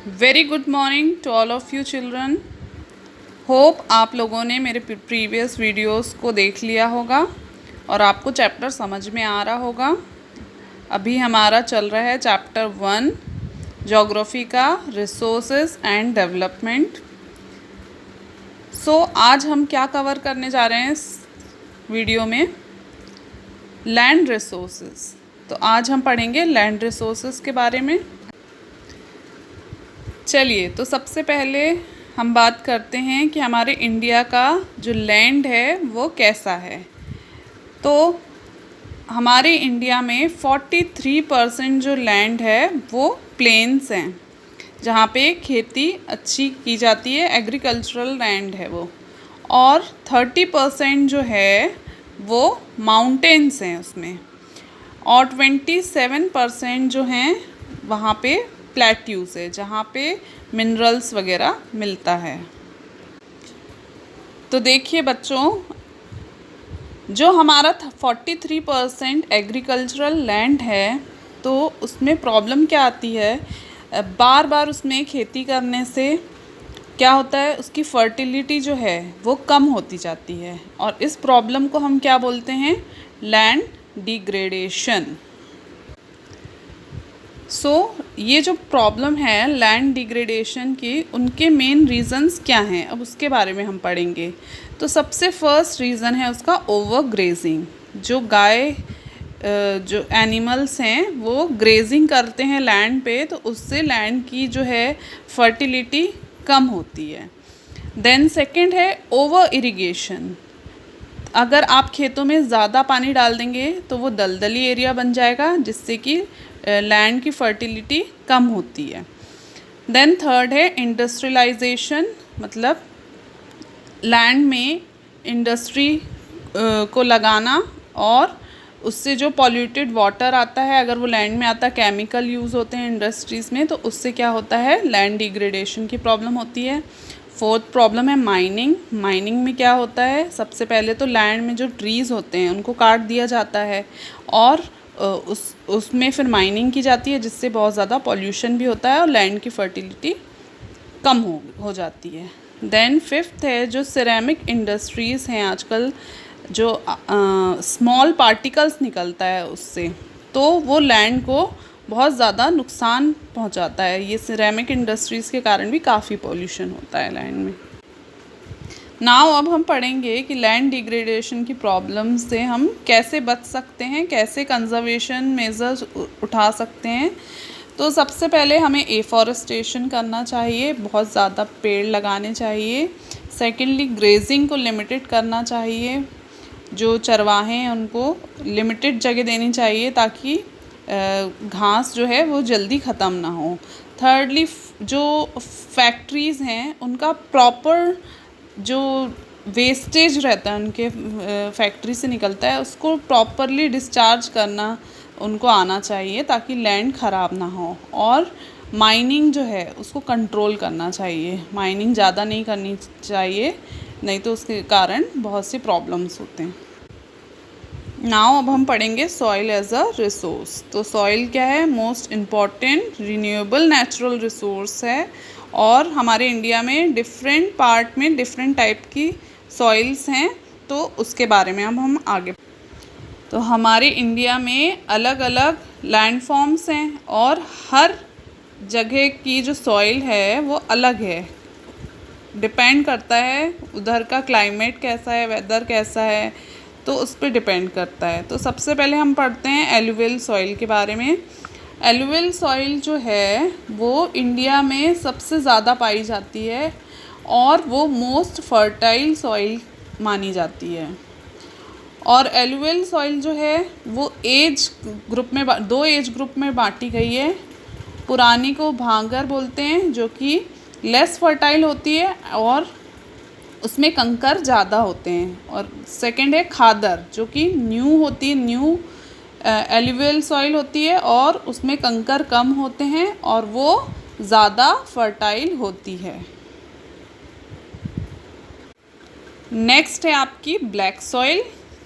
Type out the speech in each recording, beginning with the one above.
Very good morning to all of you children. Hope आप लोगों ने मेरे प्रीवियस वीडियोस को देख लिया होगा और आपको चैप्टर समझ में आ रहा होगा। अभी हमारा चल रहा है चैप्टर 1 ज्योग्राफी का, रिसोर्सेज एंड डेवलपमेंट। आज हम क्या कवर करने जा रहे हैं इस वीडियो में? Land resources. तो आज हम पढ़ेंगे लैंड रिसोर्सेज के बारे में। चलिए, तो सबसे पहले हम बात करते हैं कि हमारे इंडिया का जो लैंड है वो कैसा है। तो हमारे इंडिया में 43% जो लैंड है वो प्लेन्स हैं, जहाँ पे खेती अच्छी की जाती है, एग्रीकल्चरल लैंड है वो। और 30% जो है वो माउंटेन्स हैं उसमें, और 27% जो हैं वहाँ पे प्लेट्यूज़ है, जहाँ पे मिनरल्स वगैरह मिलता है। तो देखिए बच्चों, जो हमारा 43% एग्रीकल्चरल लैंड है, तो उसमें प्रॉब्लम क्या आती है? बार बार उसमें खेती करने से क्या होता है, उसकी फर्टिलिटी जो है वो कम होती जाती है, और इस प्रॉब्लम को हम क्या बोलते हैं? Land degradation. ये जो प्रॉब्लम है लैंड डिग्रेडेशन की, उनके मेन रीज़न्स क्या हैं, अब उसके बारे में हम पढ़ेंगे। तो सबसे फर्स्ट रीज़न है उसका ओवर ग्रेजिंग। जो गाय, जो एनिमल्स हैं वो ग्रेजिंग करते हैं लैंड पे, तो उससे लैंड की जो है फर्टिलिटी कम होती है। देन सेकंड है ओवर इरिगेशन। अगर आप खेतों में ज़्यादा पानी डाल देंगे तो वो दलदली एरिया बन जाएगा, जिससे कि लैंड की फर्टिलिटी कम होती है। देन थर्ड है इंडस्ट्रियलाइजेशन, मतलब लैंड में इंडस्ट्री को लगाना, और उससे जो पॉल्यूटेड वाटर आता है, अगर वो लैंड में आता है, केमिकल यूज़ होते हैं इंडस्ट्रीज़ में, तो उससे क्या होता है? लैंड डिग्रेडेशन की प्रॉब्लम होती है। फोर्थ प्रॉब्लम है माइनिंग। माइनिंग में क्या होता है? सबसे पहले तो लैंड में जो ट्रीज़ होते हैं उनको काट दिया जाता है, और उसमें फिर माइनिंग की जाती है, जिससे बहुत ज़्यादा पॉल्यूशन भी होता है और लैंड की फर्टिलिटी कम हो जाती है। देन फिफ्थ है जो सिरेमिक इंडस्ट्रीज़ हैं आजकल, जो स्मॉल पार्टिकल्स निकलता है उससे, तो वो लैंड को बहुत ज़्यादा नुकसान पहुंचाता है। ये सिरेमिक इंडस्ट्रीज़ के कारण भी काफ़ी पॉल्यूशन होता है लैंड में। नाउ अब हम पढ़ेंगे कि लैंड डिग्रेडेशन की प्रॉब्लम से हम कैसे बच सकते हैं, कैसे कंजर्वेशन मेजर्स उठा सकते हैं। तो सबसे पहले हमें एफॉरेस्टेशन करना चाहिए, बहुत ज़्यादा पेड़ लगाने चाहिए। सेकेंडली ग्रेजिंग को लिमिटेड करना चाहिए, जो चरवाहे हैं उनको लिमिटेड जगह देनी चाहिए ताकि घास जो है वो जल्दी ख़त्म ना हो। थर्डली जो फैक्ट्रीज़ हैं उनका प्रॉपर जो वेस्टेज रहता है उनके फैक्ट्री से निकलता है, उसको प्रॉपरली डिस्चार्ज करना उनको आना चाहिए, ताकि लैंड ख़राब ना हो। और माइनिंग जो है उसको कंट्रोल करना चाहिए, माइनिंग ज़्यादा नहीं करनी चाहिए, नहीं तो उसके कारण बहुत सी प्रॉब्लम्स होते हैं। नाउ अब हम पढ़ेंगे सॉइल एज अ रिसोर्स। तो सॉइल क्या है? Most important renewable natural resource है, और हमारे इंडिया में डिफरेंट पार्ट में डिफरेंट टाइप की सॉइल्स हैं, तो उसके बारे में अब हम आगे। तो हमारे इंडिया में अलग अलग लैंड फॉर्म्स हैं, और हर जगह की जो सॉइल है वो अलग है, डिपेंड करता है उधर का क्लाइमेट कैसा है, वेदर कैसा है, तो उस पर डिपेंड करता है। तो सबसे पहले हम पढ़ते हैं एलुवियल सॉइल के बारे में। एलुवियल सॉइल जो है वो इंडिया में सबसे ज़्यादा पाई जाती है, और वो मोस्ट फर्टाइल सॉइल मानी जाती है। और एलुवियल सॉइल जो है वो एज ग्रुप में दो एज ग्रुप में बांटी गई है। पुरानी को भांगर बोलते हैं, जो कि लेस फर्टाइल होती है और उसमें कंकर ज़्यादा होते हैं। और सेकंड है खादर, जो कि न्यू होती है, न्यू एलुवियल सॉइल होती है, और उसमें कंकर कम होते हैं और वो ज़्यादा फर्टाइल होती है। नेक्स्ट है आपकी ब्लैक सॉइल।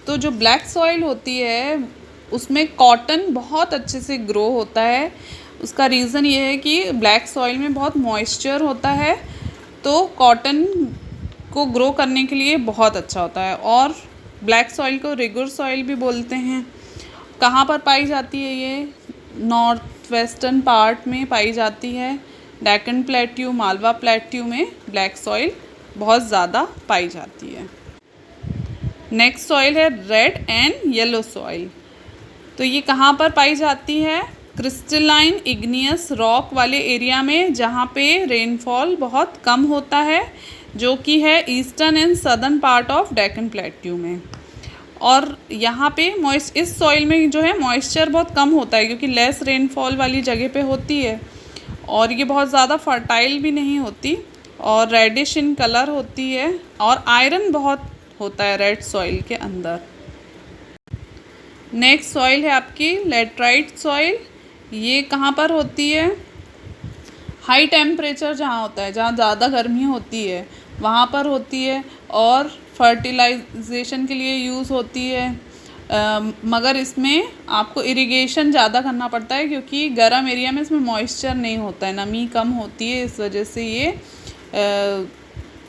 तो जो ब्लैक सॉइल होती है उसमें कॉटन बहुत अच्छे से ग्रो होता है, उसका रीज़न ये है कि ब्लैक सॉइल में बहुत मॉइस्चर होता है, तो कॉटन को ग्रो करने के लिए बहुत अच्छा होता है। और ब्लैक सॉइल को रिगर सॉइल भी बोलते हैं। कहाँ पर पाई जाती है ये? नॉर्थ वेस्टर्न पार्ट में पाई जाती है। डेक्कन प्लेट्यू, मालवा प्लेट्यू में ब्लैक सॉइल बहुत ज़्यादा पाई जाती है। नेक्स्ट सॉइल है रेड एंड येलो सॉइल। तो ये कहाँ पर पाई जाती है? क्रिस्टलाइन इग्नियस रॉक वाले एरिया में, जहाँ पे रेनफॉल बहुत कम होता है, जो कि है eastern and southern part of Deccan plateau में। और यहाँ पे इस सॉइल में जो है मॉइस्चर बहुत कम होता है, क्योंकि लेस रेनफॉल वाली जगह पे होती है, और ये बहुत ज़्यादा फर्टाइल भी नहीं होती, और रेडिश इन कलर होती है, और आयरन बहुत होता है रेड सॉइल के अंदर। नेक्स्ट सॉइल है आपकी लेटराइट सॉइल। ये कहाँ पर होती है? हाई टेम्परेचर जहाँ होता है, जहाँ ज़्यादा गर्मी होती है, वहाँ पर होती है, और फर्टिलाइजेशन के लिए यूज़ होती है। मगर इसमें आपको इरिगेशन ज़्यादा करना पड़ता है, क्योंकि गर्म एरिया में इसमें मॉइस्चर नहीं होता है, नमी कम होती है, इस वजह से ये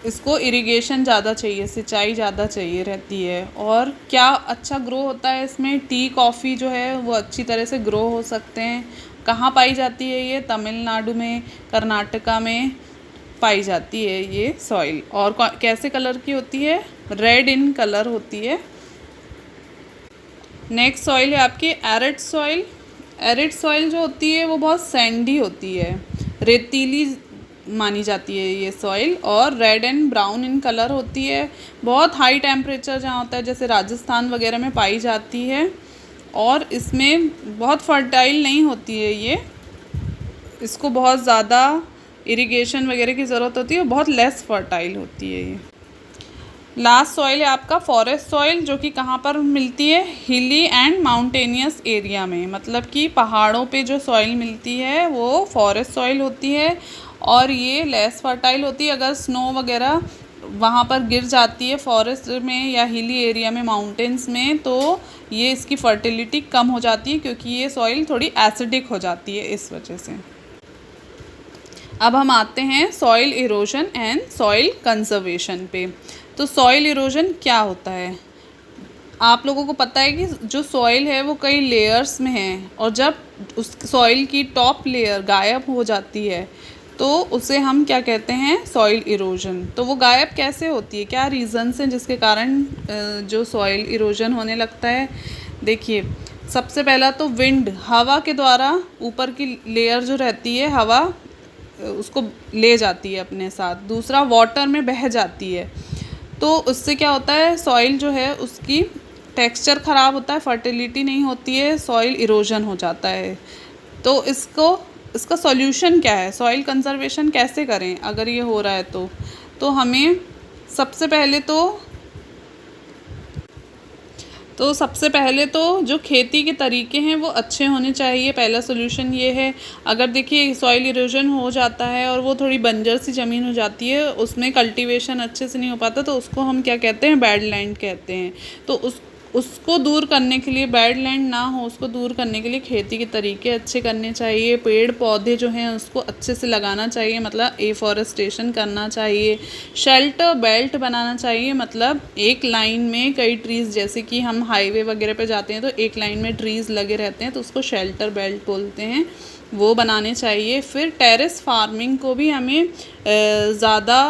इसको इरिगेशन ज़्यादा चाहिए, सिंचाई ज़्यादा चाहिए रहती है। और क्या अच्छा ग्रो होता है इसमें? टी, कॉफ़ी जो है वो अच्छी तरह से ग्रो हो सकते हैं। कहाँ पाई जाती है ये? तमिलनाडु में, कर्नाटका में पाई जाती है ये सॉइल। और कैसे कलर की होती है? रेड इन कलर होती है। नेक्स्ट सॉइल है आपकी एरिड सॉइल। एरिड सॉइल जो होती है वो बहुत सैंडी होती है, रेतीली मानी जाती है ये सॉइल, और red and brown in colour होती है। बहुत हाई टेम्परेचर जहाँ होता है, जैसे राजस्थान वगैरह में पाई जाती है, और इसमें बहुत फर्टाइल नहीं होती है ये, इसको बहुत ज़्यादा इरिगेशन वगैरह की ज़रूरत होती है, बहुत लेस फर्टाइल होती है ये। लास्ट सॉइल है आपका फॉरेस्ट सॉइल, जो कि कहाँ पर मिलती है? हिली एंड माउंटेनियस एरिया में, मतलब कि पहाड़ों पे जो सॉइल मिलती है वो फॉरेस्ट सॉइल होती है, और ये लेस फर्टाइल होती है। अगर स्नो वगैरह वहाँ पर गिर जाती है फॉरेस्ट में या हिली एरिया में, माउंटेन्स में, तो ये इसकी फर्टिलिटी कम हो जाती है, क्योंकि ये सॉइल थोड़ी एसिडिक हो जाती है इस वजह से। अब हम आते हैं soil erosion and soil conservation पे। तो सॉइल इरोजन क्या होता है? आप लोगों को पता है कि जो सॉइल है वो कई लेयर्स में है, और जब उस सॉइल की टॉप लेयर गायब हो जाती है तो उसे हम क्या कहते हैं? Soil erosion. तो वो गायब कैसे होती है? क्या रीज़न्स हैं जिसके कारण जो सॉइल इरोजन होने लगता है? देखिए, सबसे पहला तो विंड, हवा के द्वारा ऊपर की लेयर जो रहती है, हवा उसको ले जाती है अपने साथ। दूसरा, वाटर में बह जाती है, तो उससे क्या होता है? सॉइल जो है उसकी टेक्सचर ख़राब होता है, फर्टिलिटी नहीं होती है, सॉइल इरोजन हो जाता है। तो इसका सॉल्यूशन क्या है? सॉइल कंजर्वेशन कैसे करें अगर ये हो रहा है तो हमें सबसे पहले तो जो खेती के तरीके हैं वो अच्छे होने चाहिए। पहला सोल्यूशन ये है, अगर देखिए सॉइल इरोजन हो जाता है और वो थोड़ी बंजर सी ज़मीन हो जाती है, उसमें कल्टीवेशन अच्छे से नहीं हो पाता, तो उसको हम क्या कहते हैं? बैड लैंड कहते हैं। तो उसको दूर करने के लिए, बैड लैंड ना हो उसको दूर करने के लिए खेती के तरीके अच्छे करने चाहिए। पेड़ पौधे जो हैं उसको अच्छे से लगाना चाहिए, मतलब एफॉरेस्टेशन करना चाहिए। शेल्टर बेल्ट बनाना चाहिए, मतलब एक लाइन में कई ट्रीज़, जैसे कि हम हाईवे वगैरह पे जाते हैं तो एक लाइन में ट्रीज़ लगे रहते हैं, तो उसको शेल्टर बेल्ट बोलते हैं, वो बनाने चाहिए। फिर टेरेस फार्मिंग को भी हमें ज़्यादा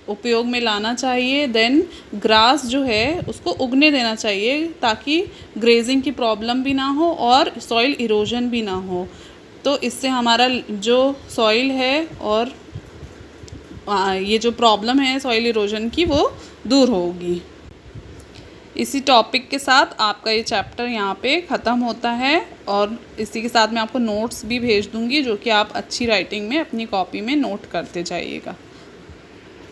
उपयोग में लाना चाहिए। देन ग्रास जो है उसको उगने देना चाहिए, ताकि ग्रेजिंग की प्रॉब्लम भी ना हो और सॉइल इरोजन भी ना हो। तो इससे हमारा जो सॉइल है और ये जो प्रॉब्लम है सॉइल इरोजन की, वो दूर होगी। इसी टॉपिक के साथ आपका ये चैप्टर यहाँ पे ख़त्म होता है, और इसी के साथ मैं आपको नोट्स भी भेज दूँगी, जो कि आप अच्छी राइटिंग में अपनी कॉपी में नोट करते जाइएगा।